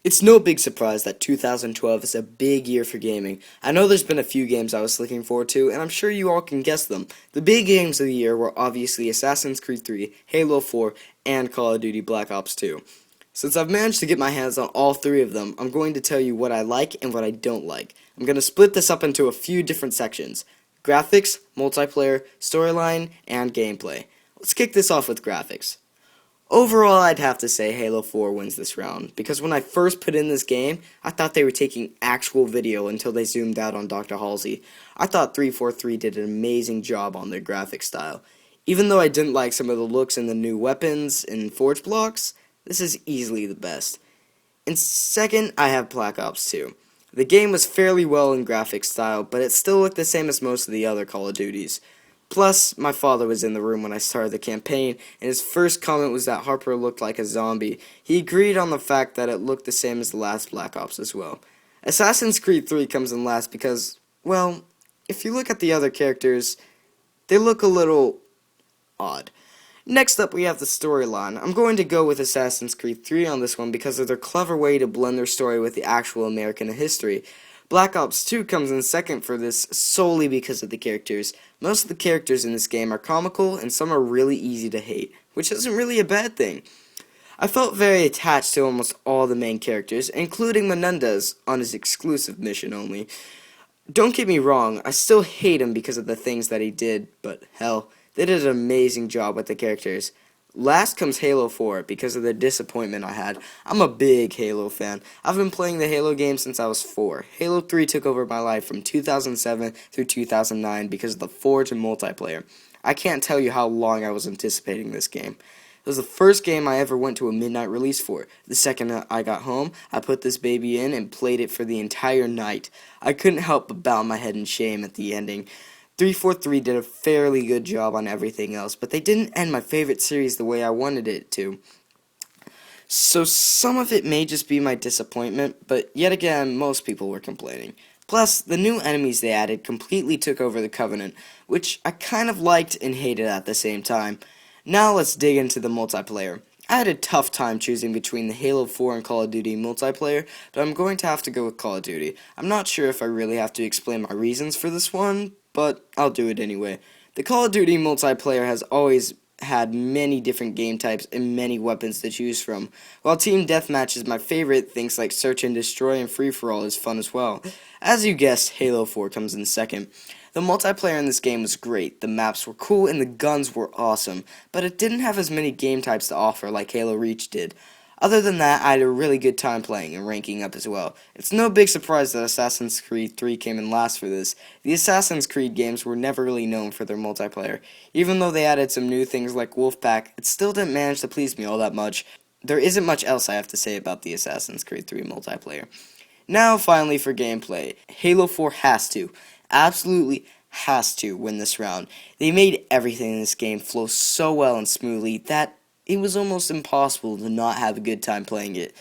It's no big surprise that 2012 is a big year for gaming. I know there's been a few games I was looking forward to, and I'm sure you all can guess them. The big games of the year were obviously Assassin's Creed 3, Halo 4, and Call of Duty Black Ops 2. Since I've managed to get my hands on all three of them, I'm going to tell you what I like and what I don't like. I'm going to split this up into a few different sections: graphics, multiplayer, storyline, and gameplay. Let's kick this off with graphics. Overall, I'd have to say Halo 4 wins this round, because when I first put in this game, I thought they were taking actual video until they zoomed out on Dr. Halsey. I thought 343 did an amazing job on their graphic style. Even though I didn't like some of the looks in the new weapons and forge blocks, this is easily the best. And second, I have Black Ops 2. The game was fairly well in graphic style, but it still looked the same as most of the other Call of Duties. Plus, my father was in the room when I started the campaign, and his first comment was that Harper looked like a zombie. He agreed on the fact that it looked the same as the last Black Ops as well. Assassin's Creed 3 comes in last because, well, if you look at the other characters, they look a little odd. Next up, we have the storyline. I'm going to go with Assassin's Creed 3 on this one because of their clever way to blend their story with the actual American history. Black Ops 2 comes in second for this solely because of the characters. Most of the characters in this game are comical, and some are really easy to hate, which isn't really a bad thing. I felt very attached to almost all the main characters, including Menendez on his exclusive mission only. Don't get me wrong, I still hate him because of the things that he did, but hell, they did an amazing job with the characters. Last comes Halo 4 because of the disappointment I had. I'm a big Halo fan. I've been playing the Halo games since I was 4. Halo 3 took over my life from 2007 through 2009 because of the Forge and multiplayer. I can't tell you how long I was anticipating this game. It was the first game I ever went to a midnight release for. The second I got home, I put this baby in and played it for the entire night. I couldn't help but bow my head in shame at the ending. 343 did a fairly good job on everything else, but they didn't end my favorite series the way I wanted it to. So some of it may just be my disappointment, but yet again, most people were complaining. Plus, the new enemies they added completely took over the Covenant, which I kind of liked and hated at the same time. Now let's dig into the multiplayer. I had a tough time choosing between the Halo 4 and Call of Duty multiplayer, but I'm going to have to go with Call of Duty. I'm not sure if I really have to explain my reasons for this one, but I'll do it anyway. The Call of Duty multiplayer has always had many different game types and many weapons to choose from. While Team Deathmatch is my favorite, things like Search and Destroy and Free-for-All is fun as well. As you guessed, Halo 4 comes in second. The multiplayer in this game was great, the maps were cool, and the guns were awesome, but it didn't have as many game types to offer like Halo Reach did. Other than that, I had a really good time playing and ranking up as well. It's no big surprise that Assassin's Creed 3 came in last for this. The Assassin's Creed games were never really known for their multiplayer. Even though they added some new things like Wolfpack, it still didn't manage to please me all that much. There isn't much else I have to say about the Assassin's Creed 3 multiplayer. Now, finally, for gameplay. Halo 4 has to, absolutely has to win this round. They made everything in this game flow so well and smoothly that it was almost impossible to not have a good time playing it.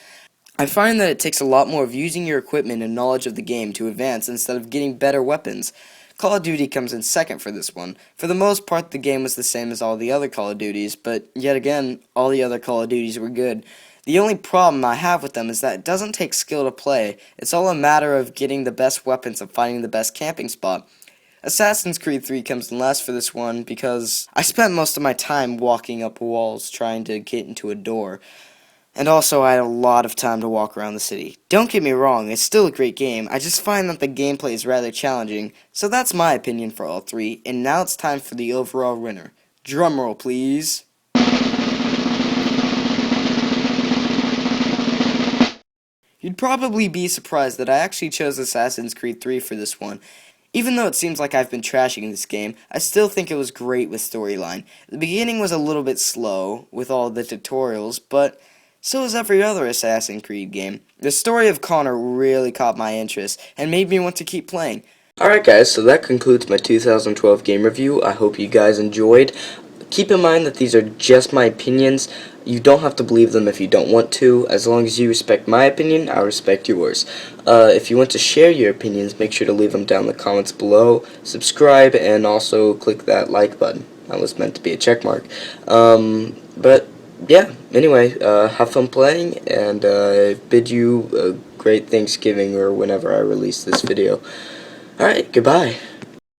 I find that it takes a lot more of using your equipment and knowledge of the game to advance instead of getting better weapons. Call of Duty comes in second for this one. For the most part, the game was the same as all the other Call of Duties, but yet again, all the other Call of Duties were good. The only problem I have with them is that it doesn't take skill to play. It's all a matter of getting the best weapons and finding the best camping spot. Assassin's Creed 3 comes in last for this one because I spent most of my time walking up walls trying to get into a door. And also I had a lot of time to walk around the city. Don't get me wrong, it's still a great game, I just find that the gameplay is rather challenging. So that's my opinion for all three, and now it's time for the overall winner. Drumroll please. You'd probably be surprised that I actually chose Assassin's Creed 3 for this one. Even though it seems like I've been trashing this game, I still think it was great with storyline. The beginning was a little bit slow with all the tutorials, but so is every other Assassin's Creed game. The story of Connor really caught my interest and made me want to keep playing. Alright guys, so that concludes my 2012 game review. I hope you guys enjoyed. Keep in mind that these are just my opinions. You don't have to believe them if you don't want to. As long as you respect my opinion, I respect yours. If you want to share your opinions, make sure to leave them down in the comments below. Subscribe, and also click that like button. That was meant to be a check mark. But yeah, anyway, have fun playing, and bid you a great Thanksgiving or whenever I release this video. Alright, goodbye.